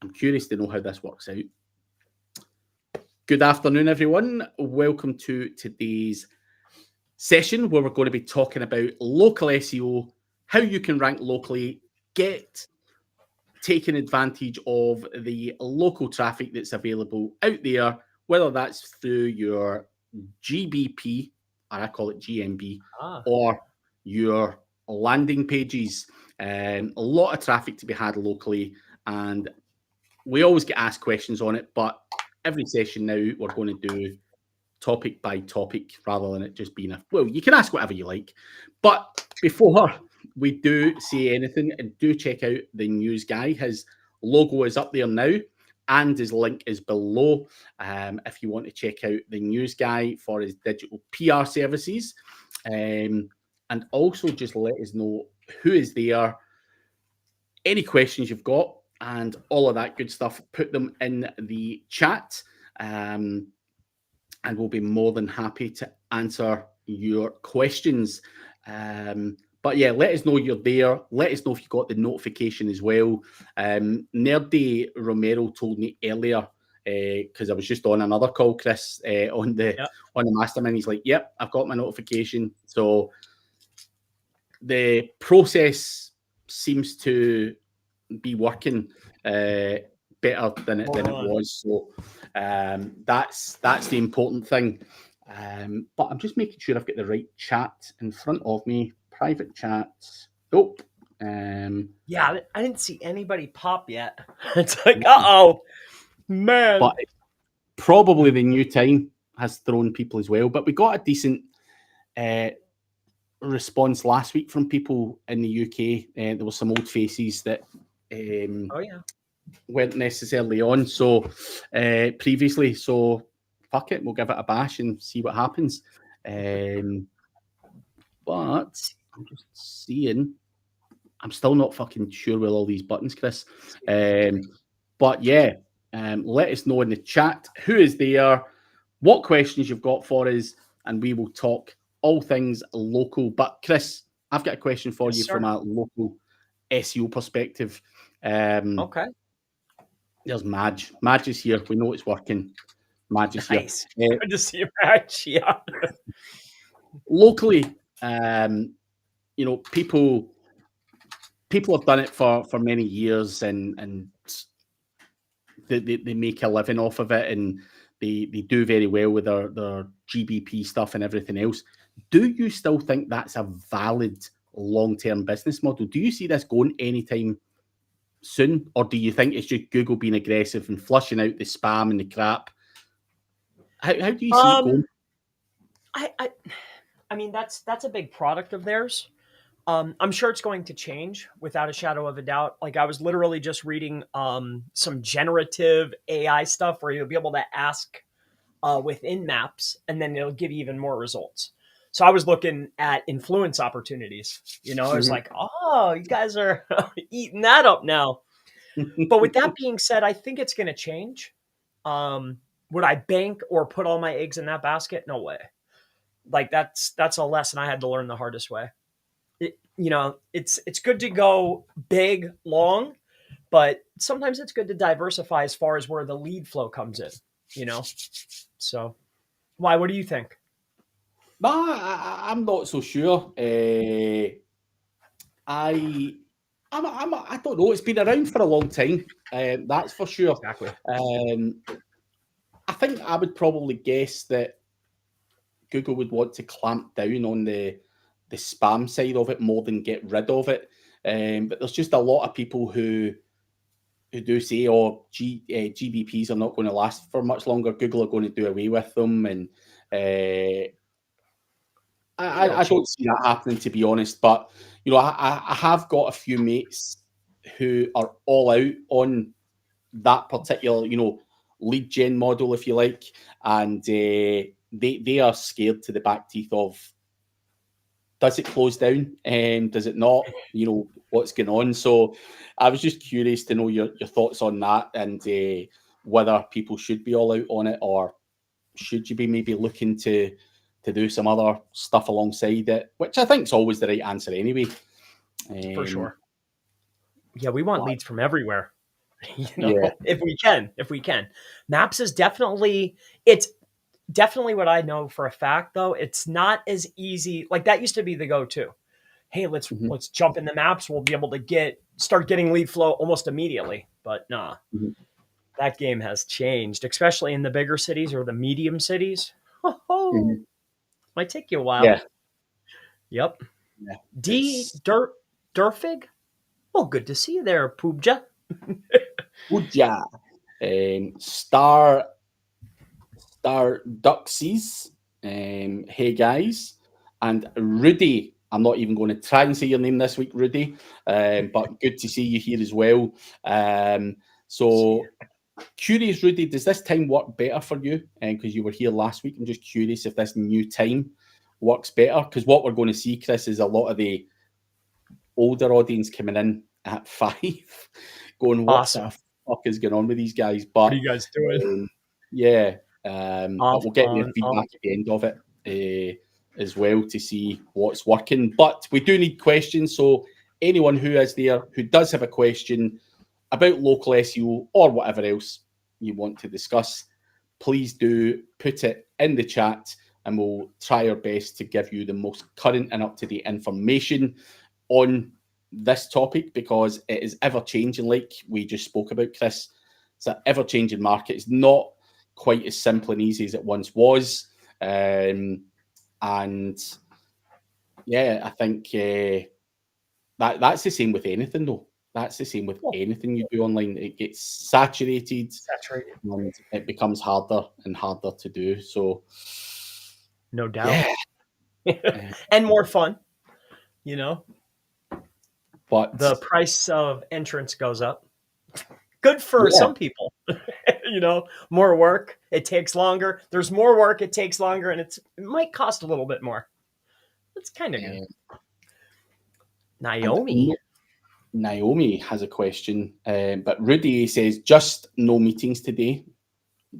I'm curious to know how this works out. Good afternoon, everyone. Welcome to today's session where we're going to be talking about local SEO, how you can rank locally, taking advantage of the local traffic that's available out there, whether that's through your GBP, or I call it GMB, or your landing pages. A lot of traffic to be had locally, and we always get asked questions on it, but every session now we're going to do topic by topic rather than it just being you can ask whatever you like. But before we do say anything, and do check out the news guy. His logo is up there now and his link is below if you want to check out the news guy for his digital PR services. And also just let us know who is there, any questions you've got, and all of that good stuff. Put them in the chat, and we'll be more than happy to answer your questions. But yeah, let us know you're there. Let us know if you got the notification as well. Nerdy Romero told me earlier, because I was just on another call, Chris, on the mastermind. He's like, "Yep, I've got my notification." So the process seems to be working better than it was. So that's the important thing. But I'm just making sure I've got the right chat in front of me. Private chat. Nope. Yeah, I didn't see anybody pop yet. It's like, uh-oh, man. But probably the new time has thrown people as well. But we got a decent response last week from people in the UK. There were some old faces that weren't necessarily on previously. So fuck it, we'll give it a bash and see what happens. But I'm just seeing, I'm still not fucking sure with all these buttons, Chris. But yeah, let us know in the chat who is there, what questions you've got for us, and we will talk all things local. But Chris, I've got a question for you from a local SEO perspective. Okay. There's Madge. Madge is here. We know it's working. Madge is nice. Here. Good to see you, Madge. Yeah. Locally, people have done it for many years, and they make a living off of it, and they do very well with their GBP stuff and everything else. Do you still think that's a valid long-term business model? Do you see this going anytime soon, or do you think it's just Google being aggressive and flushing out the spam and the crap? How do you see it going? I mean, that's a big product of theirs. I'm sure it's going to change without a shadow of a doubt. Like, I was literally just reading some generative AI stuff where you'll be able to ask within maps, and then it'll give you even more results. So I was looking at influence opportunities. I was like, oh, you guys are eating that up now. But with that being said, I think it's going to change. Would I bank or put all my eggs in that basket? No way. Like, that's a lesson I had to learn the hardest way. It's good to go big, long, but sometimes it's good to diversify as far as where the lead flow comes in, So why? What do you think? I'm not so sure. I don't know. It's been around for a long time. That's for sure. Exactly. I think I would probably guess that Google would want to clamp down on the spam side of it more than get rid of it. But there's just a lot of people who do say, GBPs are not going to last for much longer. Google are going to do away with them. And I don't see that happening, to be honest. But, I have got a few mates who are all out on that particular, lead gen model, if you like. And they are scared to the back teeth of, does it close down? Does it not? What's going on? So I was just curious to know your thoughts on that, and whether people should be all out on it, or should you be maybe looking to do some other stuff alongside it, which I think is always the right answer anyway. For sure. Yeah, we want leads from everywhere. Yeah. if we can. Maps is it's definitely what I know for a fact, though. It's not as easy. Like that used to be the go-to. Hey, Mhm. let's jump in the maps. We'll be able to start getting lead flow almost immediately. But nah, Mhm. that game has changed, especially in the bigger cities or the medium cities. Oh, Mhm. might take you a while. Yeah. Yep. Yeah. D It's Durfig. Well, good to see you there, Poobja. Uja. Star Duxies. Hey guys. And Rudy. I'm not even going to try and say your name this week, Rudy. But good to see you here as well. See So curious, Rudy, does this time work better for you? Because you were here last week. I'm just curious if this new time works better. Because what we're going to see, Chris, is a lot of the older audience coming in at 5, going, what Awesome. the fuck is going on with these guys? What are But you guys doing? yeah, Off but we'll get your on off. feedback at the end of it as well to see what's working. But we do need questions. So anyone who is there who does have a question about local SEO or whatever else you want to discuss, please do put it in the chat and we'll try our best to give you the most current and up-to-date information on this topic because it is ever changing, like we just spoke about, Chris. It's an ever changing market. It's not quite as simple and easy as it once was. And yeah, I think that's the same with anything, though. That's the same with Well, anything you do online. It gets saturated saturated, and it becomes harder and harder to do. So, no doubt. yeah. Uh, And more fun, you know. but The price of entrance goes up. Good for yeah, some people. More work, it takes longer. There's more work, it takes longer, and it might cost a little bit more. That's kind of good. uh, and Naomi. Naomi has a question, but Rudy says, just no meetings today.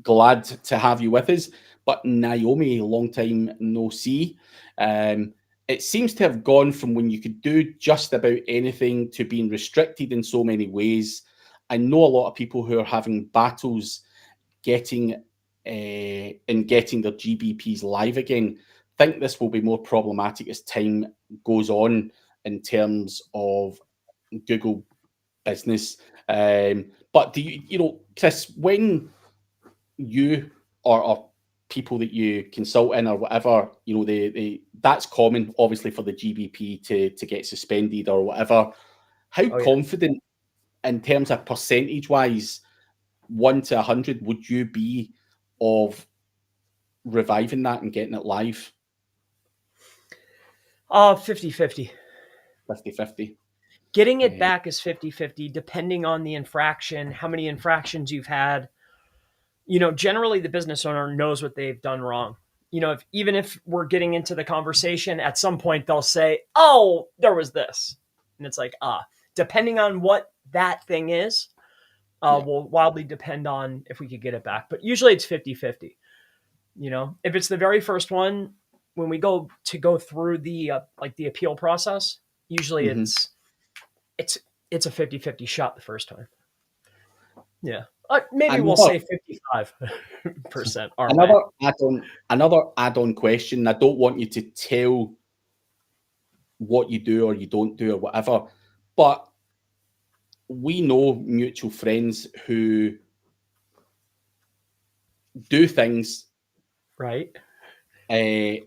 Glad to have you with us. But Naomi, long time no see. It seems to have gone from when you could do just about anything to being restricted in so many ways. I know a lot of people who are having battles getting getting their GBPs live again. Think this will be more problematic as time goes on in terms of Google business. But do Chris, when you or people that you consult in or whatever, that's common, obviously, for the GBP to get suspended or whatever. How Oh yeah. confident, in terms of percentage wise, 1 to 100, would you be of reviving that and getting it live? 50-50. 50-50. Getting it back is 50-50, depending on the infraction, how many infractions you've had. Generally the business owner knows what they've done wrong. Even if we're getting into the conversation, at some point they'll say, oh, there was this. And it's like, depending on what that thing is, will wildly depend on if we could get it back. But usually it's 50-50. If it's the very first one, when we go through the the appeal process, usually Mhm. it's a 50-50 shot the first time. Yeah. Maybe we'll Another say 55% our way. another add-on question. I don't want you to tell what you do or you don't do or whatever, but we know mutual friends who do things Right. uh,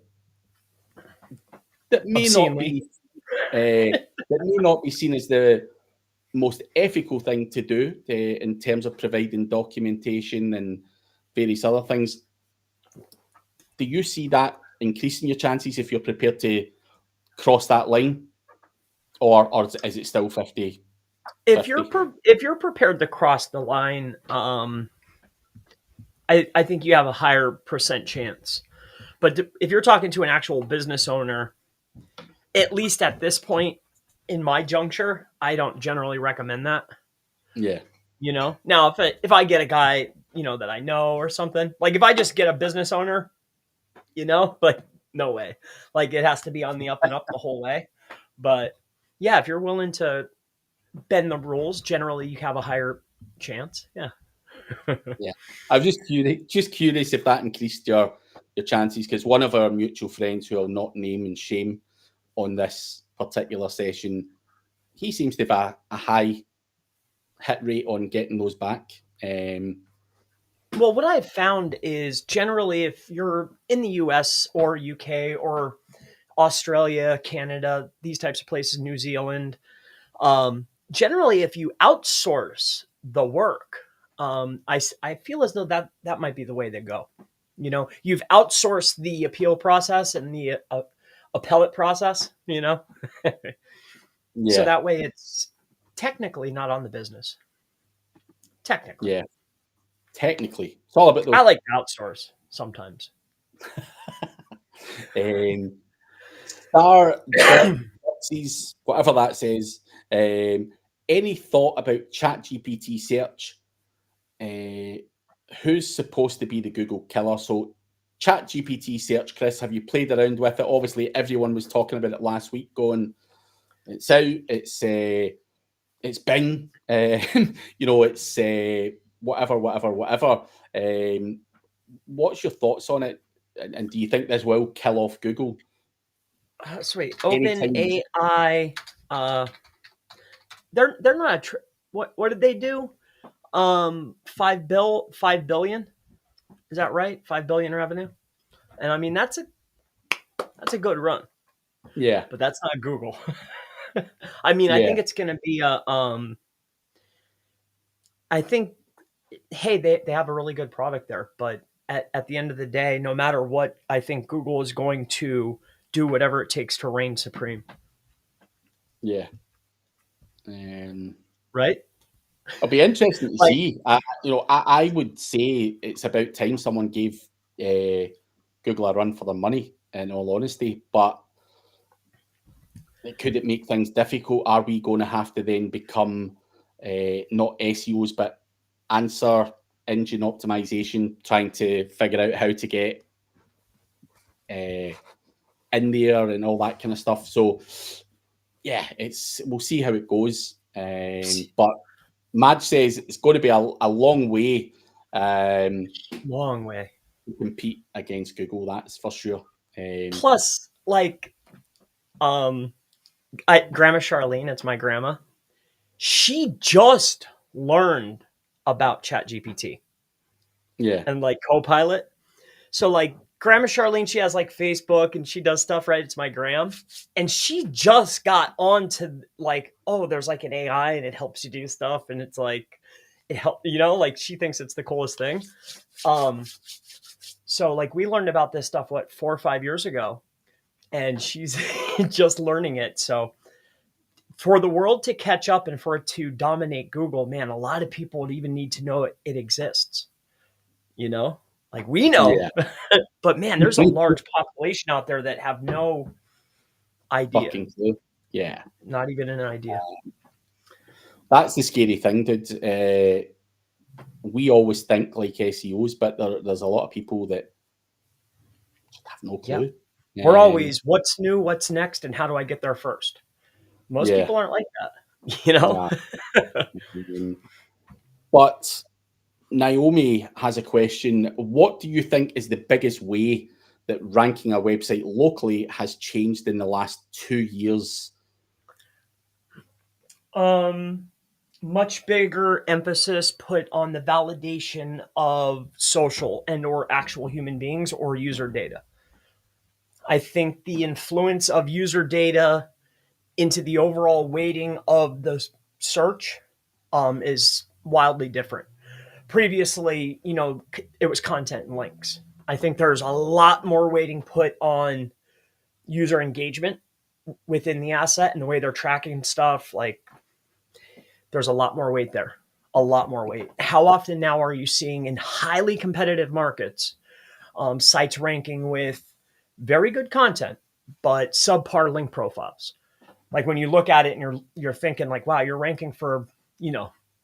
that may not Obscenely. be seen as the most ethical thing to do in terms of providing documentation and various other things. Do you see that increasing your chances if you're prepared to cross that line, or is it still 50? If you're prepared to cross the line, I think you have a higher percent chance. But if you're talking to an actual business owner, at least at this point in my juncture, I don't generally recommend that. Yeah. Now if I get a guy that I know or something, like if I just get a business owner, like no way, like it has to be on the up and up the whole way. But yeah, if you're willing to bend the rules, generally you have a higher Chance, yeah. Yeah, I was just curious if that increased your chances, because one of our mutual friends, who I'll not name and shame on this particular session, he seems to have a high hit rate on getting those back. Well, what I've found is generally if you're in the US or UK or Australia, Canada, these types of places, New Zealand, generally if you outsource the work, I feel as though that might be the way to go. You know, you've outsourced the appeal process and the appellate process, you know, so Yeah, that way it's technically not on the business. Technically. yeah. Technically, it's all about I those like to outsource sometimes. star boxes, whatever that says. Any thought about ChatGPT search? Who's supposed to be the Google killer? So, ChatGPT search, Chris, have you played around with it? Obviously, everyone was talking about it last week, going, "It's out. It's Bing. It's whatever. What's your thoughts on it? And do you think this will kill off Google Sweet. Open anytime? AI. They're not a what did they do? 5 billion. Is that right? 5 billion revenue. And I mean that's a good run, Yeah, but that's not Google. I mean, I yeah, think it's going to be a I think hey, they have a really good product there, but at the end of the day, no matter what, I think Google is going to do whatever it takes to reign supreme. yeah. Um, Right? It'll be interesting to Like see. I would say it's about time someone gave Google a run for their money, in all honesty. But could it make things difficult? Are we going to have to then become not SEOs, but answer engine optimization, trying to figure out how to get in there and all that kind of stuff? So, yeah, we'll see how it goes. But Madge says it's going to be a long way long way. to compete against Google. That's for sure. Plus, like, Grandma Charlene, it's my grandma. She just learned about ChatGPT Yeah, and like Copilot. So like Grandma Charlene, she has like Facebook and she does stuff, right? It's my gram. And she just got onto like, oh, there's like an AI and it helps you do stuff. And it's like, it help, like she thinks it's the coolest thing. So like we learned about this stuff, 4 or 5 years ago, and she's just learning it. So for the world to catch up and for it to dominate Google, man, a lot of people would even need to know it exists, like we know, yeah. but man, there's a large population out there that have no idea, Fucking clue. Yeah, not even an idea. that's the scary thing, dude. We always think like SEOs, but there's a lot of people that have no Yeah. clue. We're always what's new, what's next, and how do I get there first? Most Yeah, people aren't like that. nah. But Naomi has a question. What do you think is the biggest way that ranking a website locally has changed in the last 2 years? Much bigger emphasis put on the validation of social and or actual human beings or user data. I think the influence of user data into the overall weighting of the search is wildly different. Previously, it was content and links. I think there's a lot more weighting put on user engagement within the asset and the way they're tracking stuff. Like, there's a lot more weight there. A lot more weight. How often now are you seeing in highly competitive markets sites ranking with very good content, but subpar link profiles? Like when you look at it and you're thinking like, wow, you're ranking for,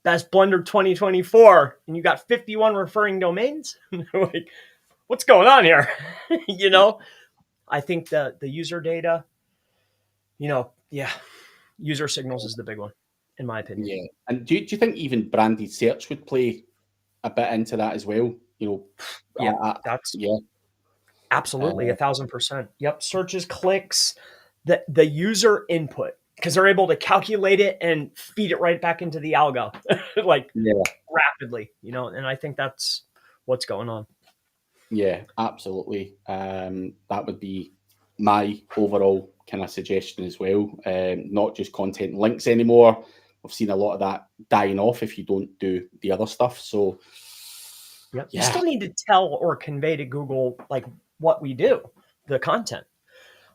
best Blender 2024 and you got 51 referring domains. Like, what's going on here? I think the user data, yeah, user signals is the big one. in my opinion. Yeah. And do you think even branded search would play a bit into that as well? Yeah, that's Yeah. absolutely 1,000%. Yep. Searches, clicks, the user input, because they're able to calculate it and feed it right back into the algo like Yeah. rapidly, and I think that's what's going on. Yeah, absolutely. That would be my overall kind of suggestion as well. Not just content links anymore. I've seen a lot of that dying off if you don't do the other stuff. So, yeah, you still need to tell or convey to Google like what we do, the content.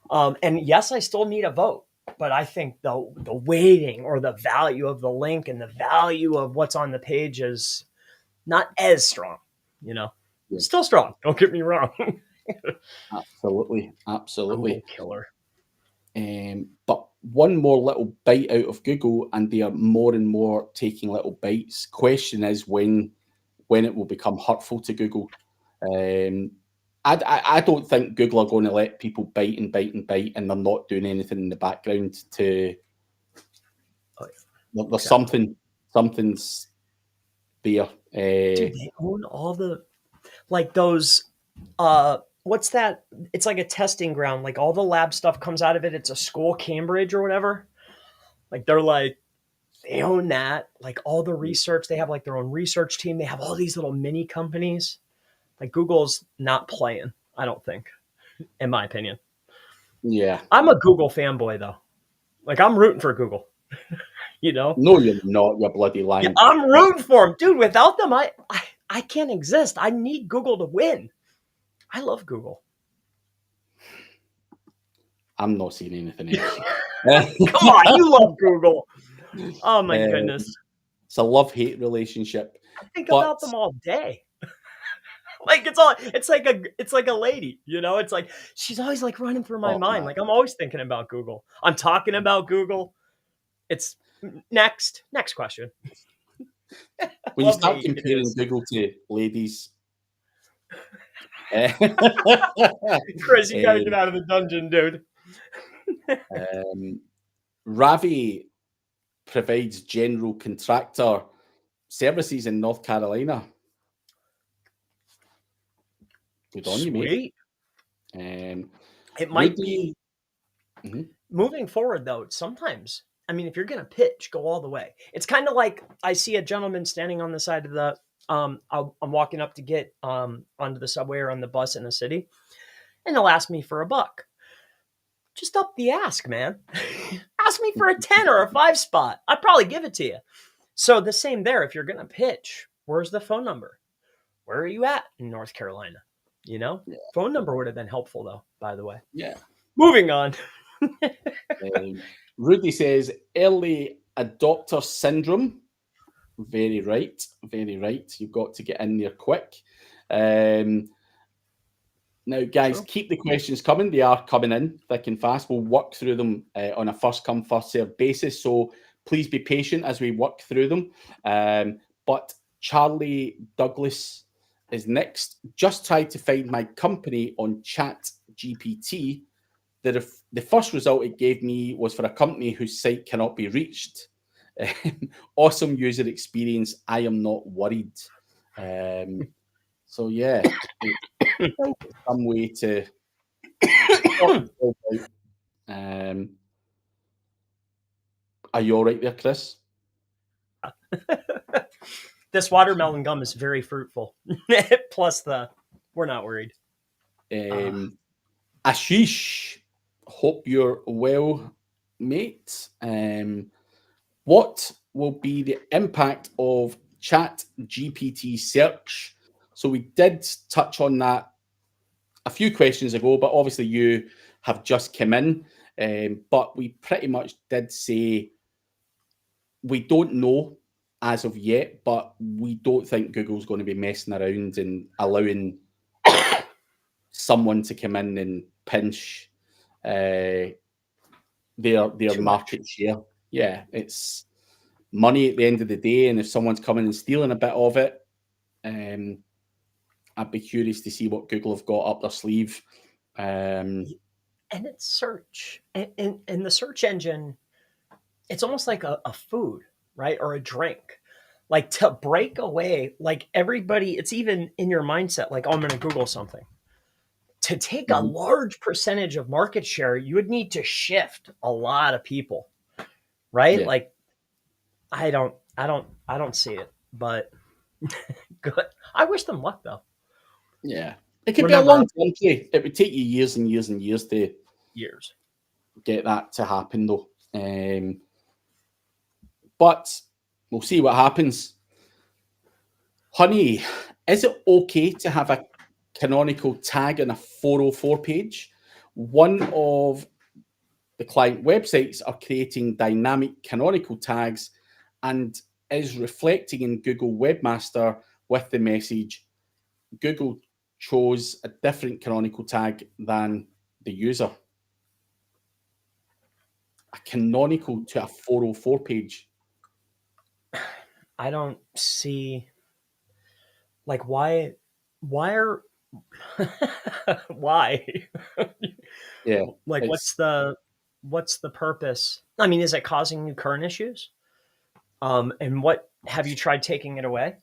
And yes, I still need a vote, but I think the weighting or the value of the link and the value of what's on the page is not as strong. Yeah. Still strong. Don't get me wrong. Absolutely. Google killer. But one more little bite out of Google, and they are more and more taking little bites. Question is when it will become hurtful to Google. I don't think Google are going to let people bite and bite and bite, and they're not doing anything in the background to. There's something's there. Dude, they own all the those. What's that? It's like a testing ground. Like all the lab stuff comes out of it. It's a school, Cambridge or whatever. Like they own that. Like all the research, they have like their own research team. They have all these little mini companies. Like Google's not playing, I don't think, in my opinion. Yeah. I'm a Google fanboy though. Like I'm rooting for Google. No, you're not. You're bloody lying. Yeah, I'm rooting for them, dude. Without them, I can't exist. I need Google to win. I love Google. I'm not seeing anything else. Come on, you love Google. Oh my goodness. It's a love-hate relationship. I think about them all day. Like it's like a lady, It's like she's always like running through my mind. Like I'm always thinking about Google. I'm talking about Google. It's next question. When you start comparing Google to ladies, Chris, you gotta get out of the dungeon, dude. Ravi provides general contractor services in North Carolina. Good on you, mate. It might be moving forward, though. Sometimes, I mean, if you're gonna pitch, go all the way. It's kind of like I see a gentleman standing on the side of the. I'm walking up to get onto the subway or on the bus in the city, and they'll ask me for $1. Just up the ask, man. Ask me for a 10 or a 5 spot. I'd probably give it to you. So the same there. If you're gonna pitch, where's the phone number? Where are you at in North Carolina? Phone number would have been helpful, though, by the way. Yeah. Moving on. Rudy says early adopter syndrome. Very right. Very right. You've got to get in there quick. Now, guys, keep the questions coming. They are coming in thick and fast. We'll work through them on a first-come, first-served basis. So please be patient as we work through them. But Charlie Douglas is next. Just tried to find my company on Chat GPT. The first result it gave me was for a company whose site cannot be reached. Awesome user experience. I am not worried. So yeah, some way to. Are you all right there, Chris? This watermelon gum is very fruitful. Plus we're not worried. Ashish, hope you're well, mate. What will be the impact of Chat GPT search? So we did touch on that a few questions ago, but obviously you have just come in. But we pretty much did say we don't know as of yet, but we don't think Google's going to be messing around and allowing someone to come in and pinch their market share. Yeah, it's money at the end of the day, and if someone's coming and stealing a bit of it, I'd be curious to see what Google have got up their sleeve. And it's search, and the search engine, it's almost like a food. right? Or a drink. Like to break away, like everybody, it's even in your mindset, like, oh, I'm going to Google something. To take a large percentage of market share, you would need to shift a lot of people, right? Yeah. Like, I don't see it, but good. I wish them luck though. Yeah. It could Remember, be a long time. It would take you years and years and years to get that to happen, though. But we'll see what happens. Honey, is it okay to have a canonical tag on a 404 page? One of the client websites are creating dynamic canonical tags and is reflecting in Google Webmaster with the message, Google chose a different canonical tag than the user. A canonical to a 404 page. I don't see, like, why are why? Yeah. Like, what's the purpose? I mean, is it causing you current issues? And what have you tried taking it away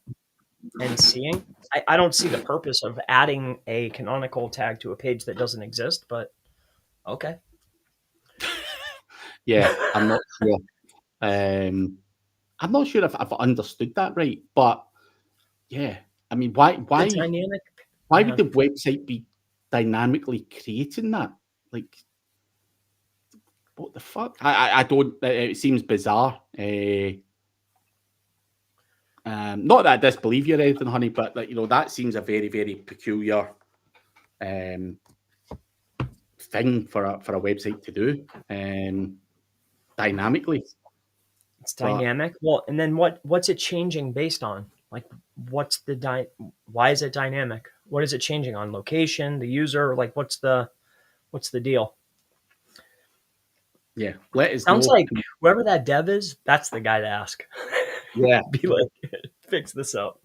and seeing? I don't see the purpose of adding a canonical tag to a page that doesn't exist, but okay. Yeah, I'm not sure. I'm not sure if I've understood that right, but yeah, I mean, why The dynamic, would the website be dynamically creating that? Like, what the fuck? I don't. It seems bizarre. Not that I disbelieve you or anything, honey, but like, that seems a very, very peculiar thing for a website to do dynamically. it's dynamic. Well, and then what's it changing based on? Like, what's why is it dynamic? What is it changing on? Location, the user? Like, what's the deal? Yeah, let us Sounds know. like whoever that dev is, that's the guy to ask. Yeah, be like, fix this up.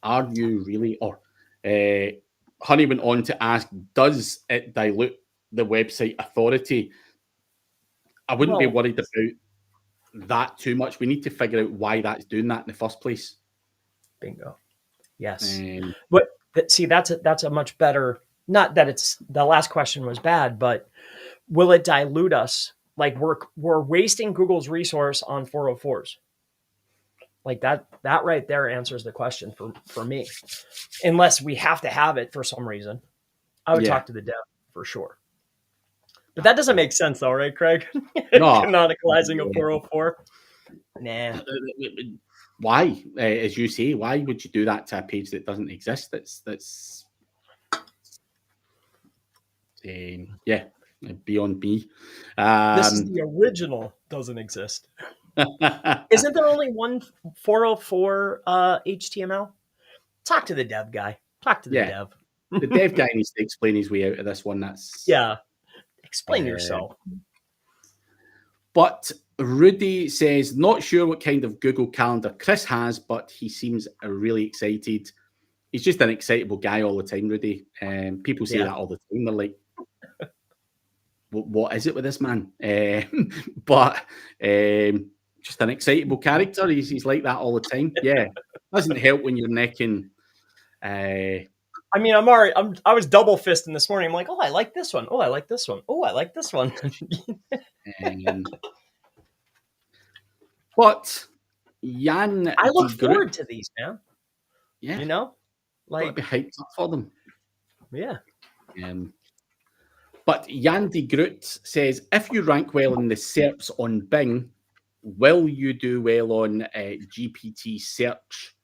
Are you really? Or Honey went on to ask, does it dilute the website authority? I wouldn't be worried about that too much. We need to figure out why that's doing that in the first place. Bingo. Yes. But see, that's a much better, not that it's, the last question was bad, but will it dilute us? Like we're wasting Google's resource on 404s. Like that right there answers the question for me. Unless we have to have it for some reason. I would talk to the dev for sure. But that doesn't make sense though, right, Craig? No. Canonicalizing a 404. Nah. Why? As you say, why would you do that to a page that doesn't exist? That's yeah, beyond me. This is the original doesn't exist. Isn't there only one 404 HTML? Talk to the dev guy. Talk to the dev. The dev guy needs to explain his way out of this one. That's explain yourself. But Rudy says, not sure what kind of Google Calendar Chris has, but he seems really excited. He's just an excitable guy all the time, Rudy. People say that all the time. They're like, what is it with this man? But just an excitable character. He's like that all the time. Yeah. Doesn't help when you're necking. I mean, I was double fisting this morning. I'm like, oh, I like this one. Oh, I like this one. Oh, I like this one. But Jan, I look forward to these, man. Yeah, you know, like be hyped up for them. Yeah. But Jan de Groot says, if you rank well in the SERPs on Bing, will you do well on GPT search?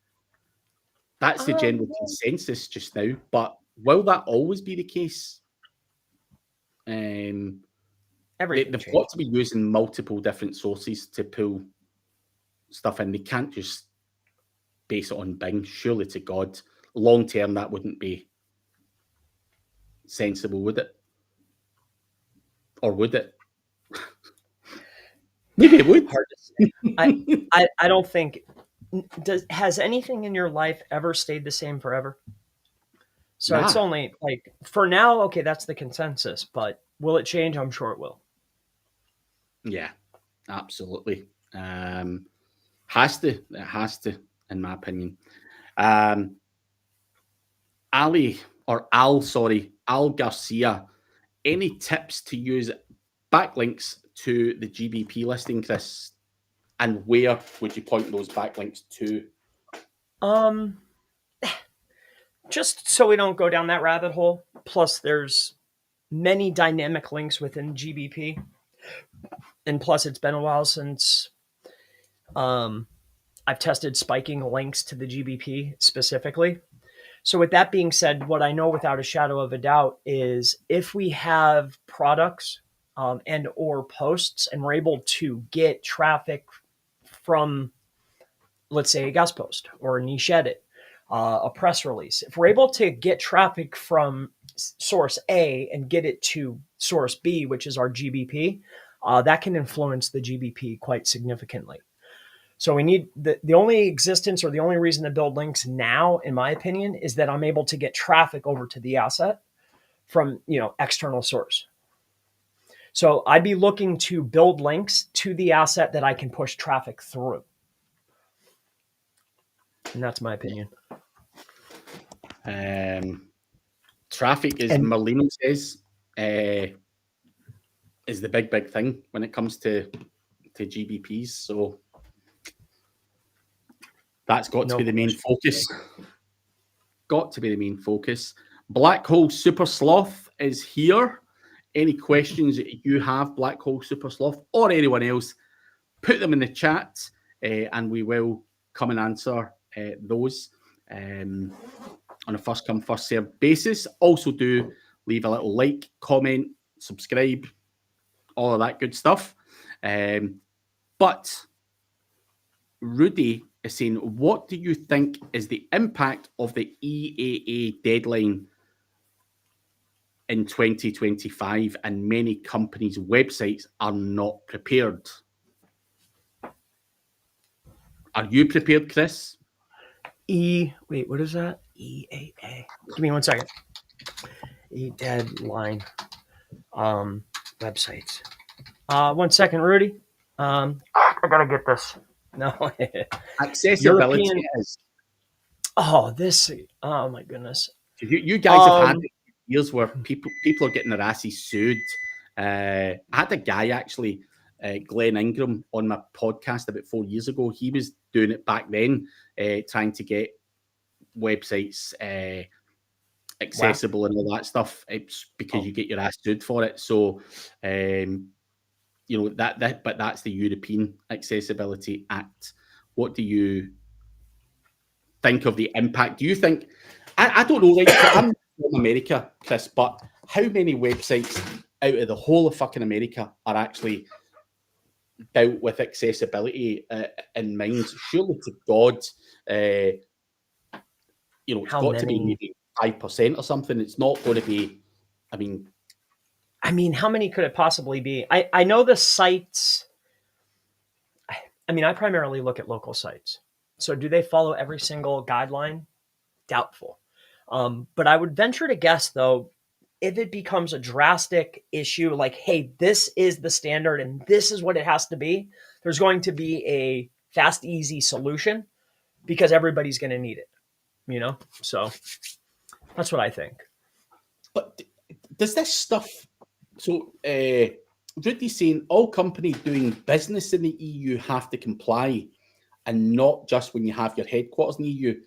That's the general consensus just now. But will that always be the case? They've got to be using multiple different sources to pull stuff in. They can't just base it on Bing. Surely to God, long term, that wouldn't be sensible, would it? Or would it? Maybe it would. Hard to say. I don't think. Has anything in your life ever stayed the same forever? So it's only like for now. Okay, that's the consensus. But will it change? I'm sure it will. Yeah, absolutely. Has to. It has to, in my opinion. Al Garcia, any tips to use backlinks to the GBP listing, Chris? And where would you point those backlinks to? Just so we don't go down that rabbit hole. Plus, there's many dynamic links within GBP, and plus, it's been a while since I've tested spiking links to the GBP specifically. So with that being said, what I know without a shadow of a doubt is if we have products and or posts and we're able to get traffic from, let's say, a guest post or a niche edit, a press release, if we're able to get traffic from source A and get it to source B, which is our GBP, that can influence the GBP quite significantly. So we need the only existence or the only reason to build links now, in my opinion, is that I'm able to get traffic over to the asset from, external source. So I'd be looking to build links to the asset that I can push traffic through. And that's my opinion. Traffic, as Merlino says, is the big thing when it comes to GBPs. So that's got to be the main focus. Got to be the main focus. Black Hole Super Sloth is here. Any questions that you have, Black Hole Super Sloth, or anyone else, put them in the chat, and we will come and answer those on a first come, first served basis. Also, do leave a little like, comment, subscribe, all of that good stuff. But Rudy is saying, what do you think is the impact of the EAA deadline in 2025? And many companies' websites are not prepared. Are you prepared, Chris? Wait, what is that? EAA. Give me 1 second. Deadline. Websites. 1 second, Rudy. I gotta get this. No. Accessibility is. Oh, this. Oh my goodness. You guys have had years where people are getting their asses sued. I had a guy actually, Glenn Ingram, on my podcast about 4 years ago. He was doing it back then, trying to get websites accessible and all that stuff. It's because you get your ass sued for it. So, but that's the European Accessibility Act. What do you think of the impact? Do you think? I don't know. Like, I'm from America, Chris, but how many websites out of the whole of fucking America are actually dealt with accessibility in mind? Surely to God, it's got to be maybe 5% or something. It's not going to be. I mean, how many could it possibly be? I know the sites. I primarily look at local sites. So do they follow every single guideline? Doubtful. But I would venture to guess, though, if it becomes a drastic issue, like, hey, this is the standard and this is what it has to be, there's going to be a fast, easy solution because everybody's going to need it, So that's what I think. But does this stuff... So Rudy's saying all companies doing business in the EU have to comply, and not just when you have your headquarters in the EU.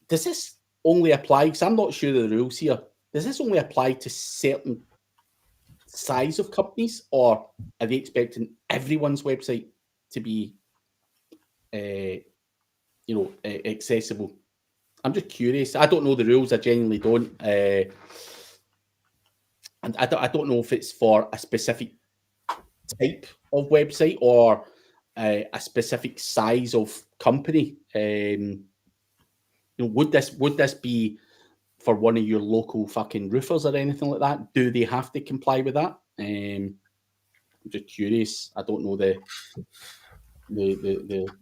Does this only apply, because I'm not sure of the rules here, does this only apply to certain size of companies, or are they expecting everyone's website to be accessible? I'm just curious. I don't know the rules. I genuinely don't. And I don't know if it's for a specific type of website or a specific size of company. Would this be for one of your local fucking roofers or anything like that? Do they have to comply with that? I'm just curious. I don't know the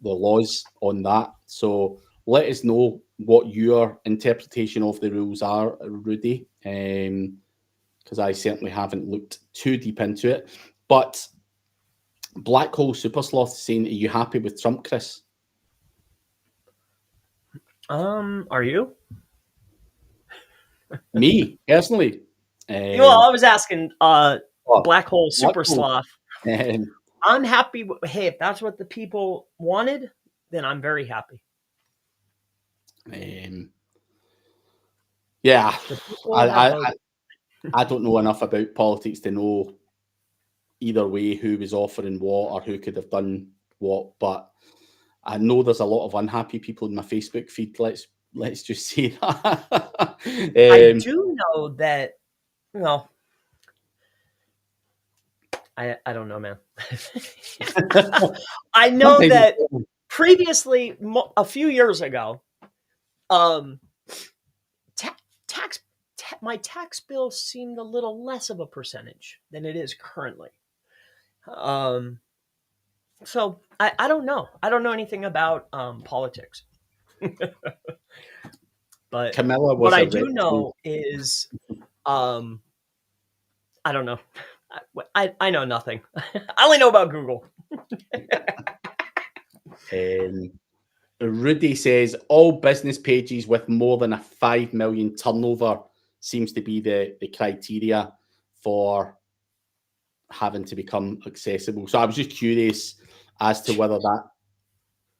laws on that. So let us know what your interpretation of the rules are, Rudy. Because I certainly haven't looked too deep into it. But Black Hole Super Sloth saying, are you happy with Trump, Chris? Are you? Me personally, Well, I was asking oh, Black Hole Black Super Hole. Sloth. I'm happy. Hey, if that's what the people wanted, then I'm very happy. Yeah, The people have voted. I don't know enough about politics to know either way who was offering what or who could have done what, but I know there's a lot of unhappy people in my Facebook feed. Let's just say that. I do know that. Well, I don't know, man. I know that previously, a few years ago, um, tax my tax bill seemed a little less of a percentage than it is currently. So I don't know. I don't know anything about politics. But Camilla what was I a do reptile. know is, I don't know. I know nothing. I only know about Google. Rudy says all business pages with more than a 5 million turnover seems to be the criteria for having to become accessible. So I was just curious as to whether that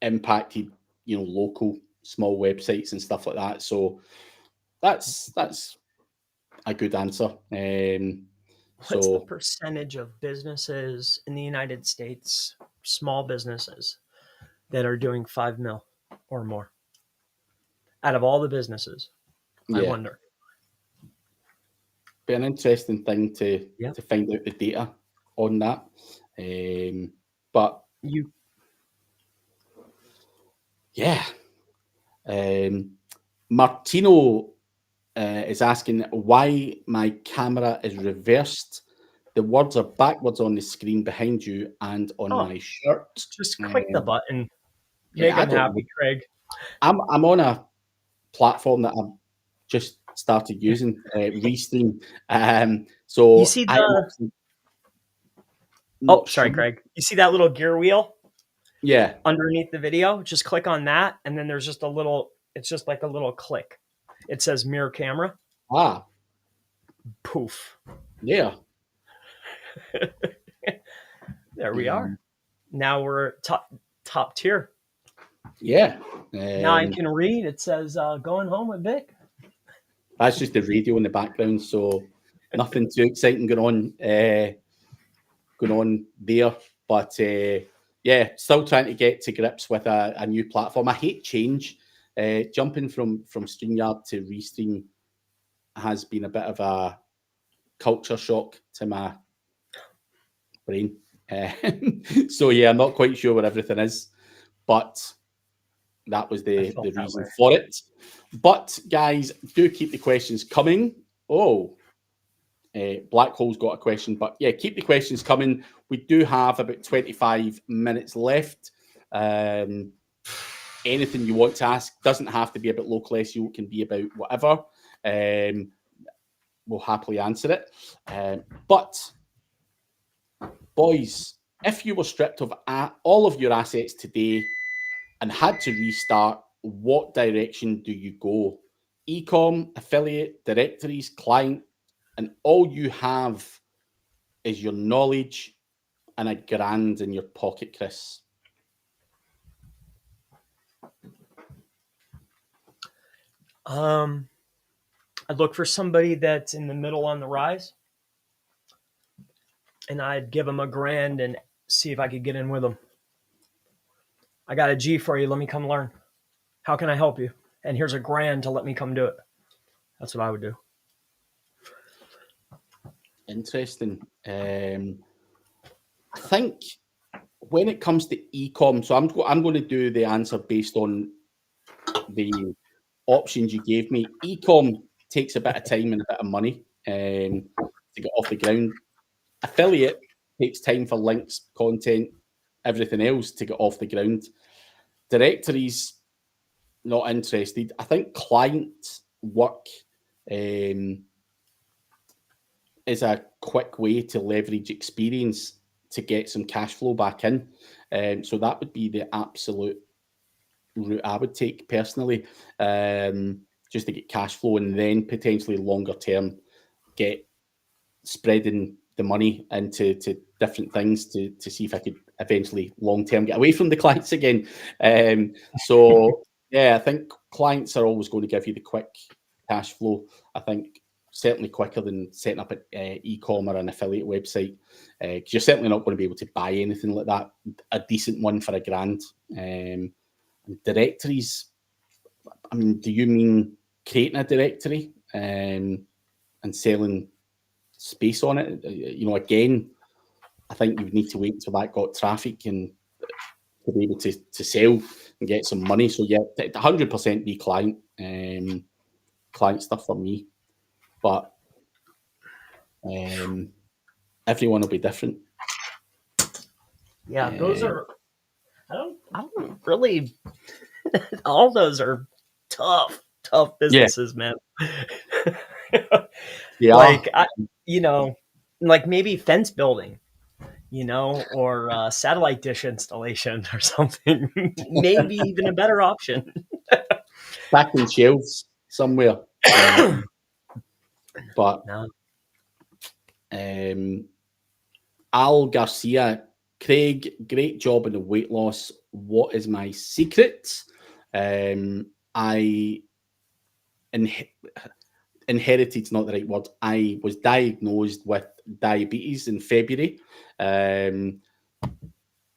impacted, local small websites and stuff like that. So that's a good answer. What's the So percentage of businesses in the United States, small businesses, that are doing 5 mil or more out of all the businesses? I yeah, wonder. be an interesting thing to Yeah. find out the data on that. But You yeah, Martino is asking why my camera is reversed. The words are backwards on the screen behind you and on oh, my shirt. just click the button. Make Yeah, I them don't know. happy, Craig. I'm on a platform that I've just started using, Restream. You So see I'm the actually Oh, not sorry, sure. Craig. You see that little gear wheel Yeah. underneath the video? Just click on that, and then there's just a little. It's just like a little click. It says mirror camera. Ah, Poof. yeah. There we are. Now we're top tier. Yeah. Now I can read. It says going home with Vic. That's just the radio in the background, so nothing too exciting going on there. But yeah, still trying to get to grips with a new platform. I hate change. Jumping from StreamYard to Restream has been a bit of a culture shock to my brain. So yeah, I'm not quite sure where everything is, but that was I the felt that reason way. for it. But guys, do keep the questions coming. Oh, Black Hole's got a question, but yeah, keep the questions coming. We do have about 25 minutes left. Anything you want to ask doesn't have to be about local SEO, it can be about whatever. We'll happily answer it. But boys, if you were stripped of all of your assets today and had to restart, what direction do you go? Ecom, affiliate, directories, client, and all you have is your knowledge and a grand in your pocket, Chris. I'd look for somebody that's in the middle on the rise, and I'd give them a grand and see if I could get in with them. I got a G for you. Let me come learn. How can I help you? And here's a grand to let me come do it. That's what I would do. Interesting. I think when it comes to ecom, so I'm going to do the answer based on the options you gave me. Ecom takes a bit of time and a bit of money to get off the ground. Affiliate takes time for links, content, everything else to get off the ground. Directories, not interested. I think client work is a quick way to leverage experience to get some cash flow back in. So that would be the absolute route I would take personally, just to get cash flow, and then potentially longer term get spreading the money into different things to see if I could eventually long term get away from the clients again. So yeah, I think clients are always going to give you the quick cash flow. I think certainly quicker than setting up an e-com or an affiliate website, because you're certainly not going to be able to buy anything like that. A decent one for $1,000. Directories, I mean, do you mean creating a directory and selling space on it? You know, again, I think you would need to wait until that got traffic and to be able to sell and get some money. So yeah, 100% be client stuff for me. But everyone will be different. Yeah, those are. I don't really. All those are tough businesses, man. Yeah. Like like maybe fence building, or satellite dish installation or something. Maybe even a better option. Stacking shelves somewhere. But No. Al Garcia, Craig, great job in the weight loss. What is my secret? I inherited, not the right word. I was diagnosed with diabetes in February.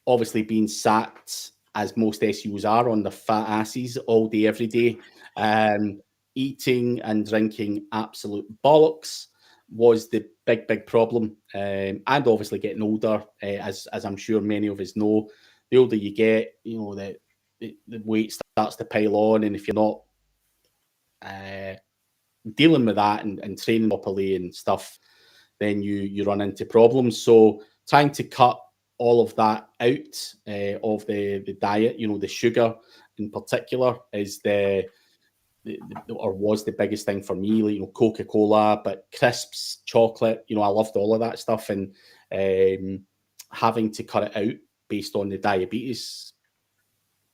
Obviously, being sat, as most SEOs are, on their fat asses all day, every day, eating and drinking absolute bollocks was the big problem. And obviously getting older, as I'm sure many of us know, the older you get, the weight starts to pile on, and if you're not dealing with that and training properly and stuff, then you run into problems. So trying to cut all of that out of the diet, the sugar in particular, is was the biggest thing for me. Like, Coca-Cola, but crisps, chocolate, I loved all of that stuff, and having to cut it out based on the diabetes.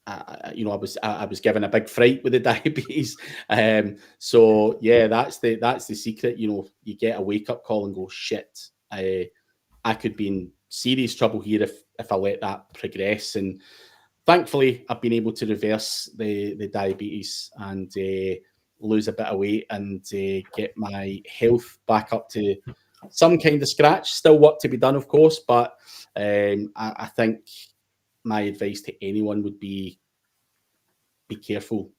I was given a big fright with the diabetes. So yeah, that's the secret. You get a wake up call and go, shit, I could be in serious trouble here if I let that progress. And thankfully, I've been able to reverse the diabetes and lose a bit of weight and get my health back up to some kind of scratch. Still work to be done, of course, but I think my advice to anyone would be careful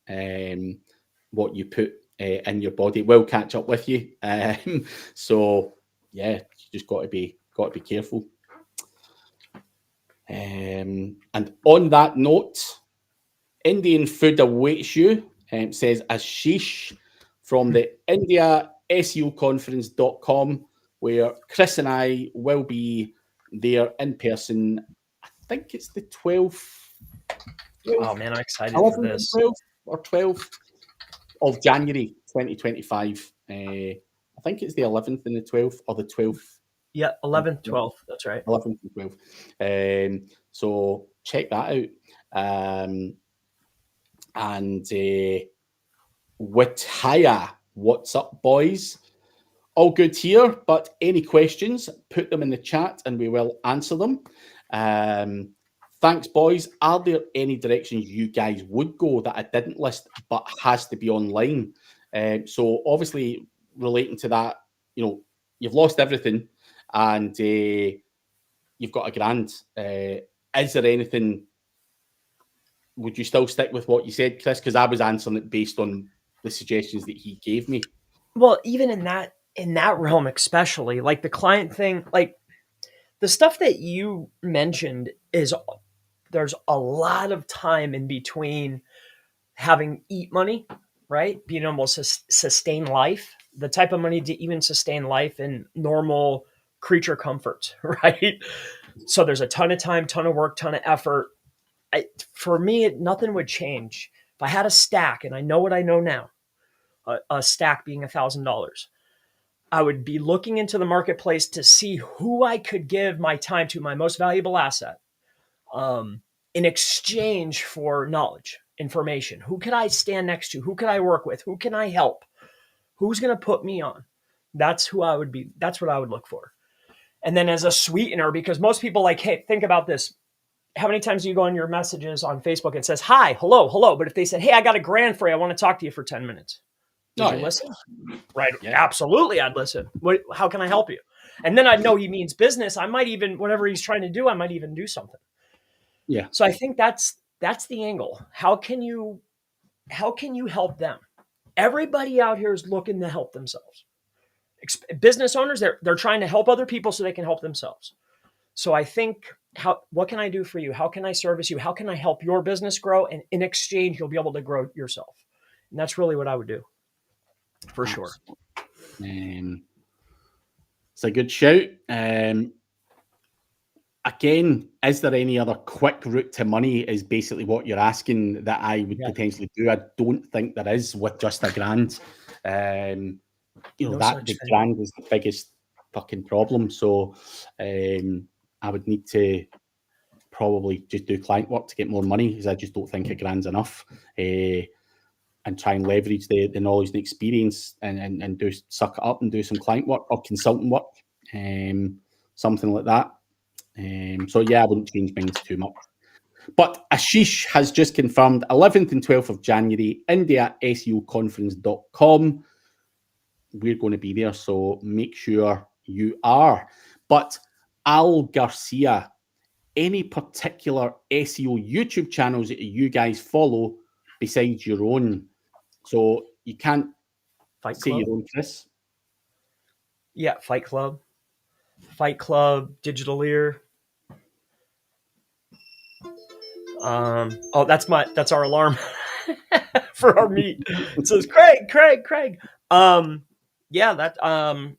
what you put in your body. It will catch up with you. So yeah, you just got to be careful. And on that note, Indian food awaits you, says Ashish from the India SEO conference.com, where Chris and I will be there in person. I think it's the 12th. Oh man, I'm excited for this. 12th or 12th of January 2025. I think it's the 11th and the 12th, or the 12th. Yeah, 11th, 12th. That's right. 11th and 12th. So check that out. And Witaya, what's up, boys? All good here, but any questions, put them in the chat and we will answer them. Thanks, boys. Are there any directions you guys would go that I didn't list but has to be online? So obviously relating to that, you've lost everything and you've got $1,000. Is there anything? Would you still stick with what you said, Chris? Because I was answering it based on the suggestions that he gave me. Well, even in that realm, especially like the client thing, like the stuff that you mentioned is there's a lot of time in between having eat money, right? Being able to sustain life, the type of money to even sustain life in normal creature comforts, right? So there's a ton of time, ton of work, ton of effort. For me, nothing would change. If I had a stack, and I know what I know now, a stack being $1,000, I would be looking into the marketplace to see who I could give my time to, my most valuable asset, in exchange for knowledge, information? Who could I stand next to? Who could I work with? Who can I help? Who's going to put me on? That's who I would be. That's what I would look for. And then as a sweetener, because most people like, hey, think about this. How many times do you go on your messages on Facebook and says, hi, hello, hello. But if they said, hey, I got $1,000 for you, I want to talk to you for 10 minutes. Would you listen? Right. Yeah. Absolutely. I'd listen. How can I help you? And then I'd know he means business. I might even, whatever he's trying to do, I might even do something. Yeah. So I think that's the angle. How can you help them? Everybody out here is looking to help themselves. Business owners, they're trying to help other people so they can help themselves. So I think, what can I do for you? How can I service you? How can I help your business grow? And in exchange, you'll be able to grow yourself. And that's really what I would do. For sure. It's a good shout. Again, is there any other quick route to money is basically what you're asking that I would potentially do. I don't think there is with just $1,000. The grand is the biggest fucking problem. So I would need to probably just do client work to get more money, because I just don't think $1,000's enough. And try and leverage the knowledge and experience and do suck it up and do some client work or consultant work, something like that. So yeah, I wouldn't change things too much. But Ashish has just confirmed 11th and 12th of January, indiaseoconference.com. We're going to be there, so make sure you are. But Al Garcia, any particular SEO YouTube channels that you guys follow besides your own? So you can't say your own, Chris. Yeah, Fight Club, Digital Ear. That's our alarm for our meet. It says Craig. Yeah, that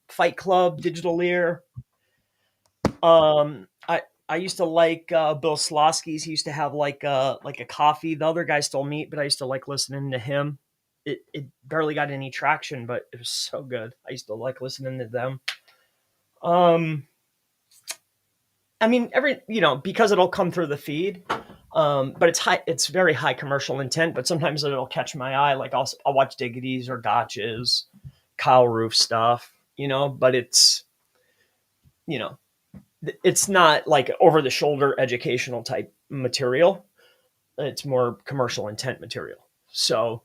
Fight Club, Digital Ear. I used to like Bill Slosky's. He used to have like a coffee. The other guy stole meat, but I used to like listening to him. It barely got any traction, but it was so good. I used to like listening to them. I mean, because it'll come through the feed. But it's very high commercial intent, but sometimes it'll catch my eye. Like I'll watch Diggity's or Gotch's, Kyle Roof stuff, but it's not like over the shoulder educational type material. It's more commercial intent material. So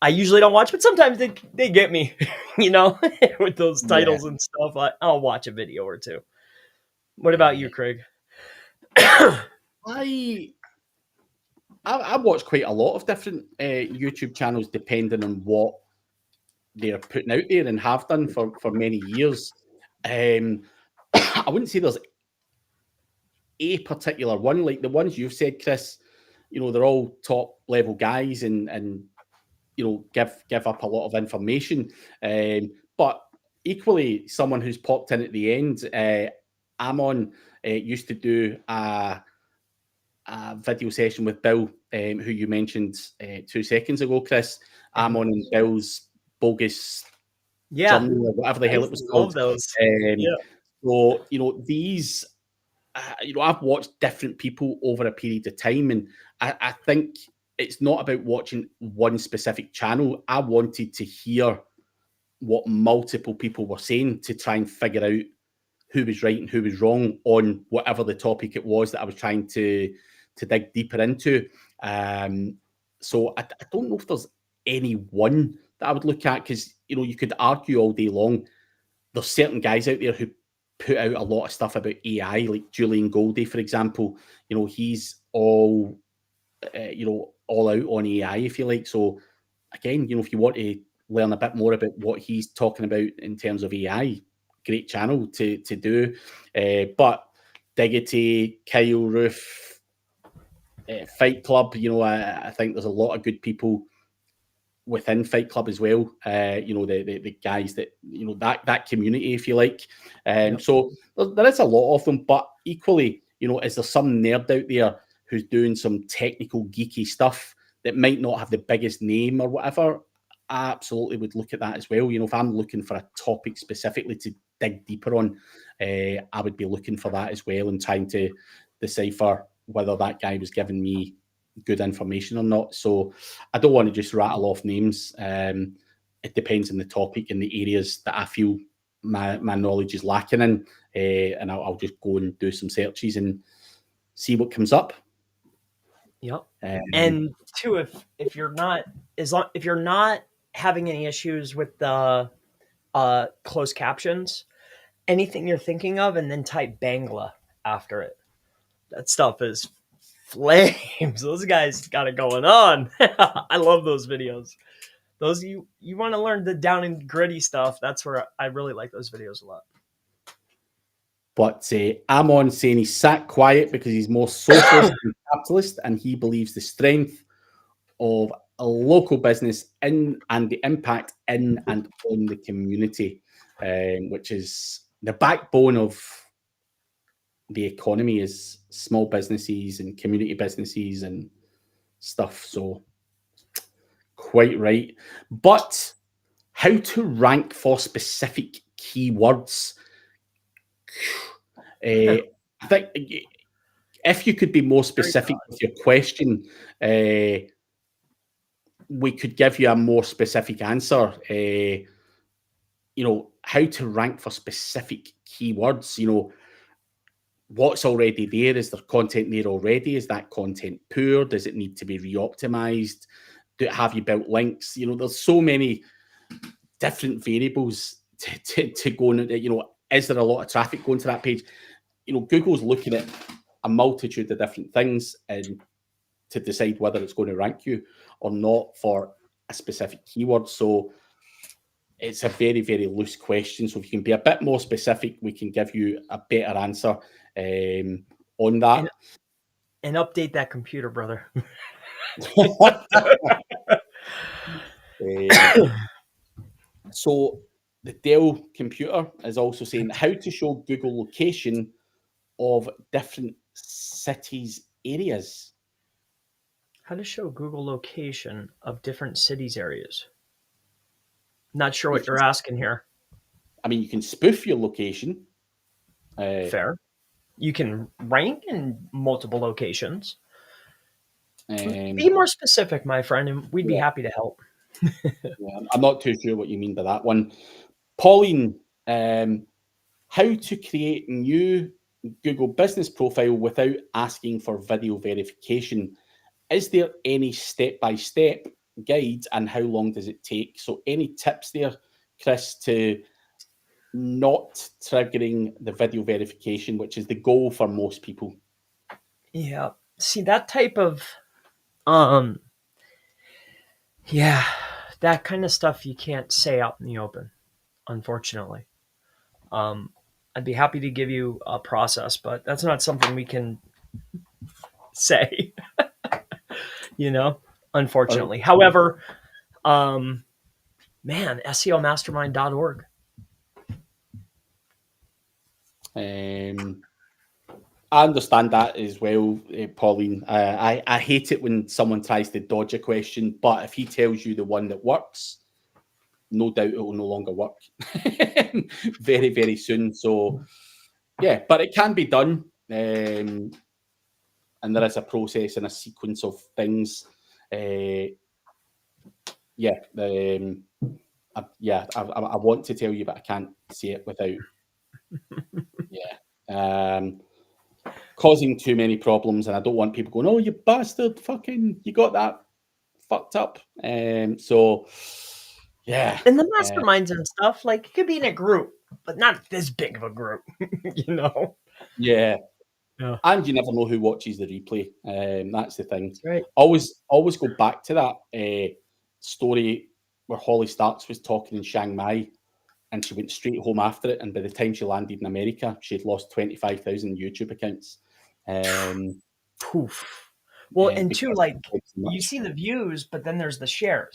I usually don't watch, but sometimes they get me, with those titles and stuff. I'll watch a video or two. What about you, Craig? I watch quite a lot of different YouTube channels depending on what they're putting out there and have done for many years. I wouldn't say there's a particular one. Like the ones you've said, Chris, they're all top level guys and give up a lot of information. But equally, someone who's popped in at the end, Amon used to do a video session with Bill, who you mentioned 2 seconds ago, Chris. Amon and Bill's bogus journal, or whatever the hell it was called. So these, I've watched different people over a period of time, and I think it's not about watching one specific channel. I wanted to hear what multiple people were saying to try and figure out who was right and who was wrong on whatever the topic it was that I was trying to dig deeper into. So I don't know if there's any one that I would look at, because you could argue all day long. There's certain guys out there who put out a lot of stuff about AI, like Julian Goldie, for example. He's all all out on AI, if you like. So again, if you want to learn a bit more about what he's talking about in terms of AI, great channel to do. But Diggity, Kyle Roof, Fight Club, I think there's a lot of good people within Fight Club as well. The guys that that community, if you like. So there is a lot of them, but equally, is there some nerd out there who's doing some technical geeky stuff that might not have the biggest name or whatever? I absolutely would look at that as well. If I'm looking for a topic specifically to dig deeper on, I would be looking for that as well and trying to decipher whether that guy was giving me good information or not. So I don't want to just rattle off names. It depends on the topic and the areas that I feel my knowledge is lacking in, and I'll just go and do some searches and see what comes up. Yep. And two, if you're not if you're not having any issues with the closed captions, anything you're thinking of, and then type Bangla after it. That stuff is flames. Those guys got it going on. I love those videos. Those you want to learn the down and gritty stuff. That's where I really like those videos a lot. But Amon saying he's sat quiet because he's more socialist than capitalist, and he believes the strength of a local business in and the impact in and on the community, which is the backbone of the economy, is small businesses and community businesses and stuff. So quite right. But how to rank for specific keywords? I think if you could be more specific with your question, we could give you a more specific answer. How to rank for specific keywords. What's already there? Is there content there already? Is that content poor? Does it need to be re-optimized? Have you built links? There's so many different variables to go into. Is there a lot of traffic going to that page? Google's looking at a multitude of different things and to decide whether it's going to rank you or not for a specific keyword. So it's a very, very loose question. So if you can be a bit more specific, we can give you a better answer on that. And update that computer, brother. So the Dell computer is also saying how to show Google location of different cities' areas. How to show Google location of different cities' areas. Not sure what you're asking here. I mean, you can spoof your location. Fair. You can rank in multiple locations. Be more specific, my friend, and we'd be happy to help. I'm not too sure what you mean by that one. Pauline, how to create new Google business profile without asking for video verification. Is there any step-by-step guide, and how long does it take? So any tips there, Chris, to not triggering the video verification, which is the goal for most people? Yeah. See, that type of that kind of stuff you can't say out in the open, unfortunately. I'd be happy to give you a process, but that's not something we can say, unfortunately. However, SEOmastermind.org. I understand that as well, Pauline. I hate it when someone tries to dodge a question, but if he tells you the one that works, no doubt it will no longer work very, very soon. So, yeah, but it can be done. And there is a process and a sequence of things. I want to tell you, but I can't say it without. Causing too many problems, and I don't want people going, "Oh, you bastard! Fucking, you got that fucked up." So, yeah. And the masterminds and stuff, like, it could be in a group, but not this big of a group, Yeah. And you never know who watches the replay. That's the thing. That's right. Always go back to that story where Holly Starks was talking in Chiang Mai, and she went straight home after it. And by the time she landed in America, she had lost 25,000 YouTube accounts. Poof. Well, and two, like, you see the views, but then there's the shares.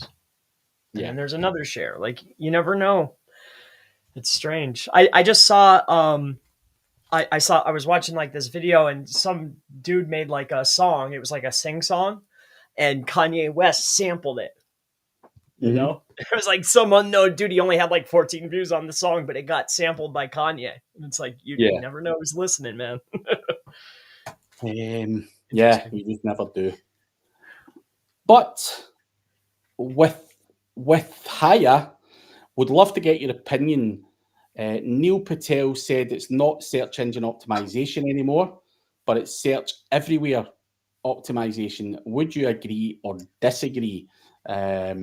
And then there's another share. Like, you never know. It's strange. I just saw I was watching like this video, and some dude made like a song. It was like a sing song, and Kanye West sampled it. It was like some unknown dude. He only had like 14 views on the song, but it got sampled by Kanye. And it's like, you never know who's listening, man. You just never do. But with Haya, would love to get your opinion. Neil Patel said it's not search engine optimization anymore, but it's search everywhere optimization. Would you agree or disagree? Yeah,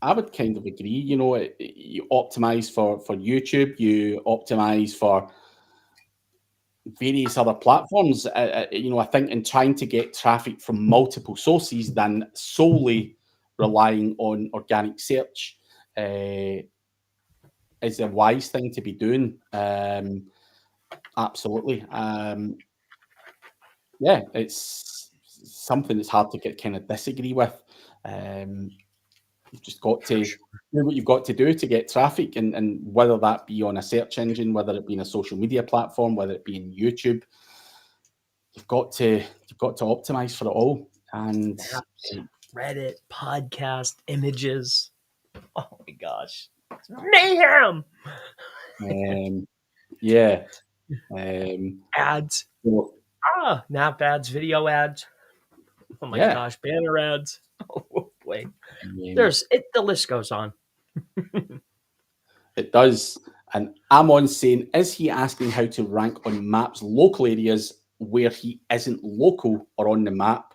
I would kind of agree. You know, you optimize for YouTube, you optimize for various other platforms. You know, I think in trying to get traffic from multiple sources than solely relying on organic search is a wise thing to be doing. Absolutely. Yeah, it's something that's hard to get kind of disagree with. You've just got to do what you've got to do to get traffic, and whether that be on a search engine, whether it be in a social media platform, whether it be in YouTube, you've got to optimize for it all. And apps, Reddit, podcast, images. Oh my gosh, it's mayhem. Yeah. Ads. So, Nap ads, video ads. Oh my gosh, banner ads. Oh boy. The list goes on. It does. And Amon saying, is he asking how to rank on maps local areas where he isn't local or on the map?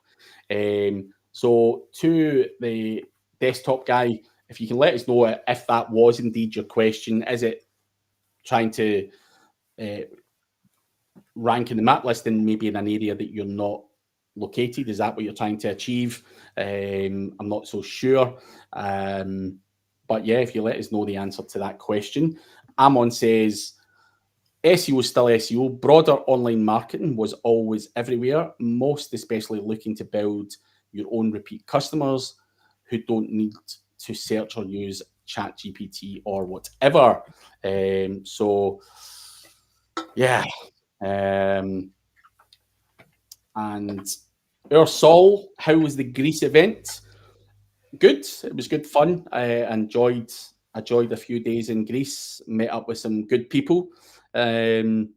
So to the desktop guy, if you can let us know if that was indeed your question, is it trying to rank in the map list and maybe in an area that you're not located? Is that what you're trying to achieve? I'm not so sure. But yeah, if you let us know the answer to that question. Amon says, SEO is still SEO. Broader online marketing was always everywhere, most especially looking to build your own repeat customers who don't need to search or use ChatGPT or whatever. So, yeah. And Sol, how was the Greece event? Good. It was good fun. I enjoyed a few days in Greece. Met up with some good people. The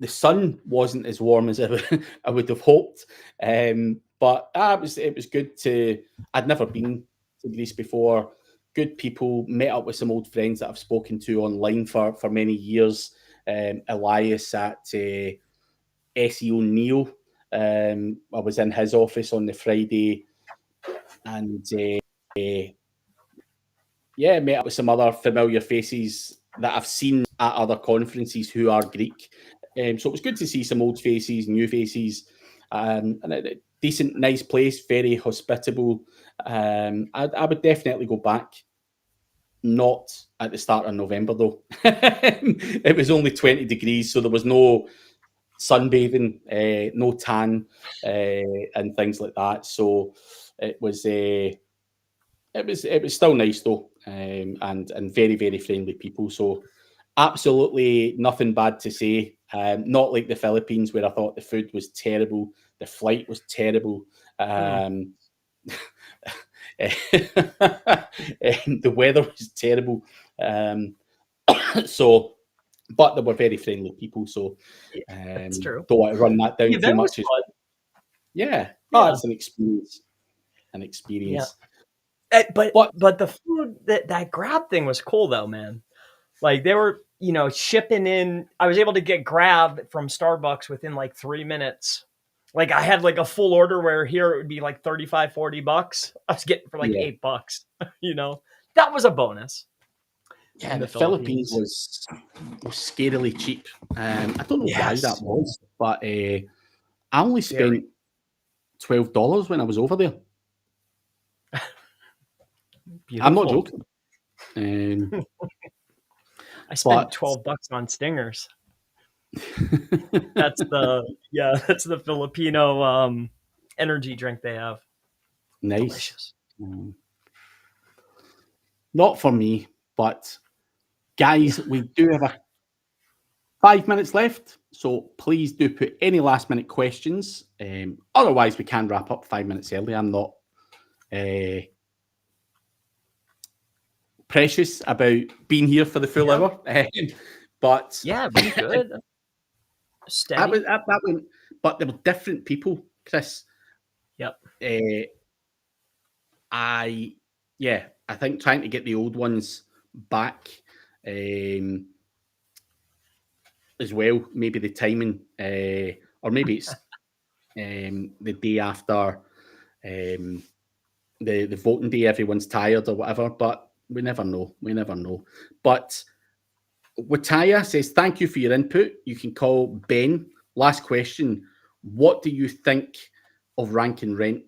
sun wasn't as warm as I would have hoped, but it was good to. I'd never been to Greece before. Good people. Met up with some old friends that I've spoken to online for many years. Elias at SEO Neo. I was in his office on the Friday, and met up with some other familiar faces that I've seen at other conferences who are Greek. So it was good to see some old faces, new faces, and a decent, nice place, very hospitable. I would definitely go back. Not at the start of November, though. It was only 20 degrees, so there was no sunbathing, no tan, and things like that. So it was still nice though, and very, very friendly people. So absolutely nothing bad to say. Not like the Philippines, where I thought the food was terrible, the flight was terrible. The weather was terrible. So, but they were very friendly people. So, that's true. Don't want to run that down too much. It's an experience. Yeah. But the food, that Grab thing was cool though, man. Like they were, shipping in. I was able to get Grab from Starbucks within like 3 minutes. Like I had like a full order where here it would be like $35, $40. I was getting for like $8. That was a bonus. Yeah, the Philippines was scarily cheap. I don't know why that was, but I only spent $12 when I was over there. Beautiful. I'm not joking. I spent $12 on stingers. That's the Filipino energy drink they have. Nice. Delicious. Not for me, but guys, we do have 5 minutes left, so please do put any last minute questions. Otherwise, we can wrap up 5 minutes early. I'm not precious about being here for the full hour, but yeah, be good. That but they were different people, Chris. Yep. I think trying to get the old ones back as well, maybe the timing, or maybe it's the day after the voting day, everyone's tired or whatever, but we never know. But Wataya says, thank you for your input. You can call Ben. Last question. What do you think of rank and rent?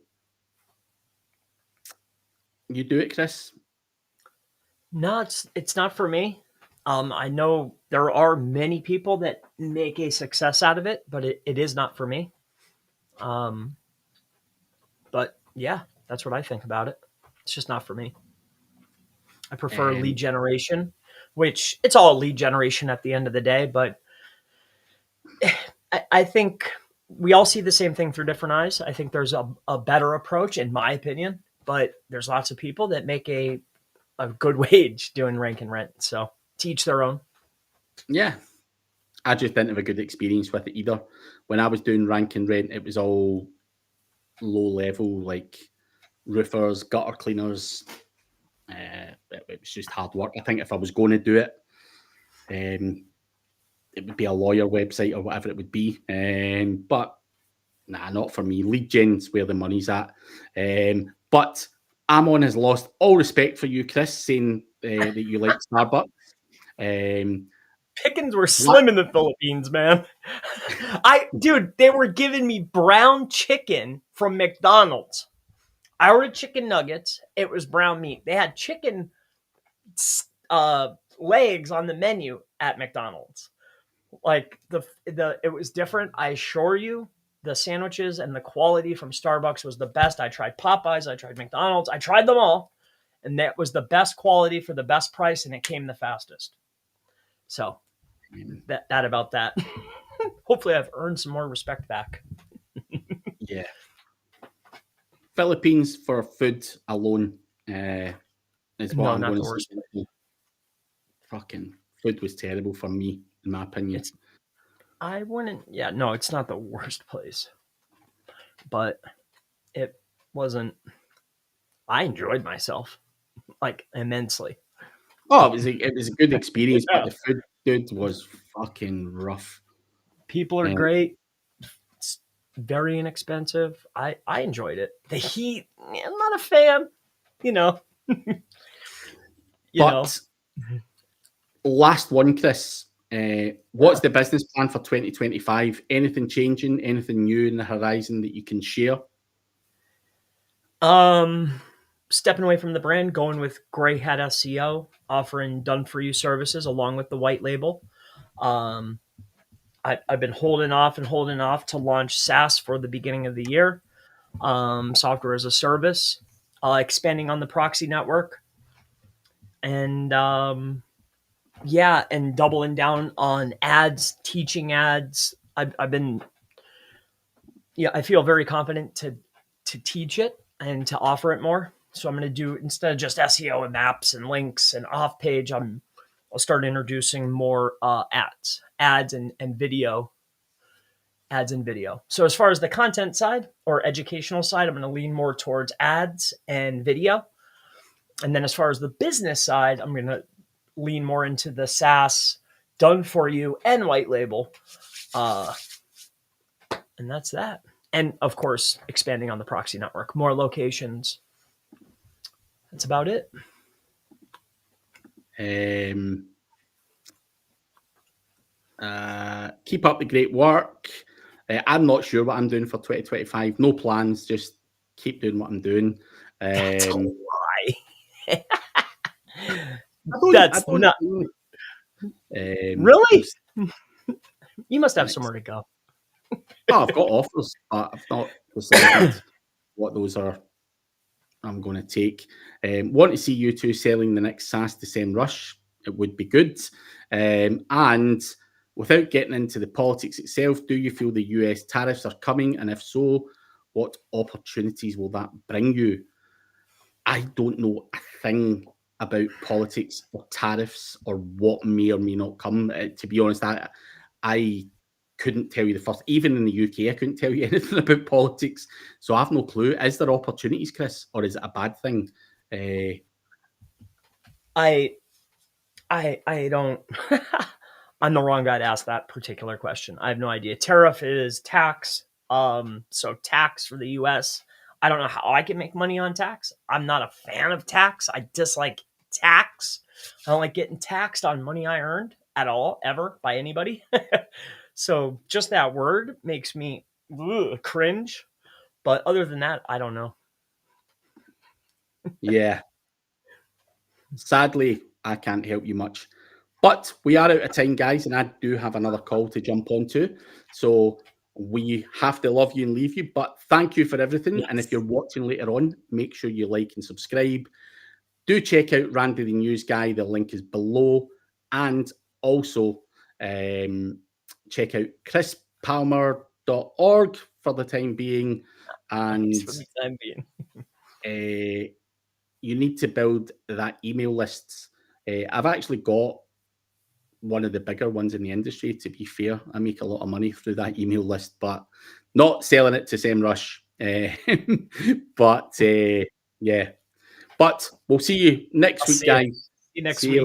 You do it, Chris? No, it's not for me. I know there are many people that make a success out of it, but it is not for me. But yeah, that's what I think about it. It's just not for me. I prefer lead generation, which it's all lead generation at the end of the day. But I think we all see the same thing through different eyes. I think there's a better approach, in my opinion, but there's lots of people that make a good wage doing rank and rent. So to each their own. Yeah. I just didn't have a good experience with it either. When I was doing rank and rent, it was all low level, like roofers, gutter cleaners. It was just hard work. I think if I was going to do it, it would be a lawyer website or whatever it would be. But nah, not for me. Lead gen's where the money's at. But Amon has lost all respect for you, Chris, saying that you like Starbucks. Pickings were slim in the Philippines, man. Dude, they were giving me brown chicken from McDonald's. I ordered chicken nuggets. It was brown meat. They had chicken legs on the menu at McDonald's. Like it was different. I assure you, the sandwiches and the quality from Starbucks was the best. I tried Popeyes. I tried McDonald's. I tried them all, and that was the best quality for the best price, and it came the fastest. So that about that. Hopefully I've earned some more respect back. Yeah. Philippines for food alone is what I'm going to say. Fucking food was terrible for me, in my opinion. It's not the worst place. But it wasn't. I enjoyed myself, like, immensely. Oh, it was a good experience, but the food, dude, was fucking rough. People are great. It's very inexpensive. I enjoyed it. The heat, I'm not a fan. Last one, Chris. What's the business plan for 2025? Anything changing? Anything new in the horizon that you can share? Stepping away from the brand, going with Gray Hat SEO, offering done-for-you services along with the white label. I've been holding off to launch SaaS for the beginning of the year. Software as a service, expanding on the proxy network, and and doubling down on ads, teaching ads. I feel very confident to teach it and to offer it more. So I'm going to do, instead of just SEO and maps and links and off page, I'll start introducing more ads and video. Ads and video. So as far as the content side or educational side, I'm going to lean more towards ads and video. And then as far as the business side, I'm going to lean more into the SaaS, done for you, and white label. And that's that. And of course, expanding on the proxy network, more locations. That's about it. Keep up the great work. I'm not sure what I'm doing for 2025. No plans, just keep doing what I'm doing. That's a lie. That's not really. You must have somewhere to go. I've got offers, but I've not decided what those are. I'm going to take. Want to see you two selling the next SaaS to SEMrush. It would be good. And without getting into the politics itself, do you feel the US tariffs are coming? And if so, what opportunities will that bring you? I don't know a thing about politics or tariffs or what may or may not come. To be honest, I couldn't tell you the first. Even in the UK, I couldn't tell you anything about politics, so I have no clue. Is there opportunities, Chris, or is it a bad thing? I don't. I'm the wrong guy to ask that particular question. I have no idea. Tariff is tax. So tax for the US. I don't know how I can make money on tax. I'm not a fan of tax. I dislike tax. I don't like getting taxed on money I earned at all, ever, by anybody. So just that word makes me cringe. But other than that, I don't know. Yeah. Sadly, I can't help you much. But we are out of time, guys, and I do have another call to jump onto. So we have to love you and leave you. But thank you for everything. Yes. And if you're watching later on, make sure you like and subscribe. Do check out Randy the News Guy. The link is below. And also check out chrispalmer.org for the time being. And for the time being. You need to build that email lists. I've actually got one of the bigger ones in the industry, to be fair. I make a lot of money through that email list, but not selling it to SEMrush. But yeah. But we'll see you next week, guys. See you next week.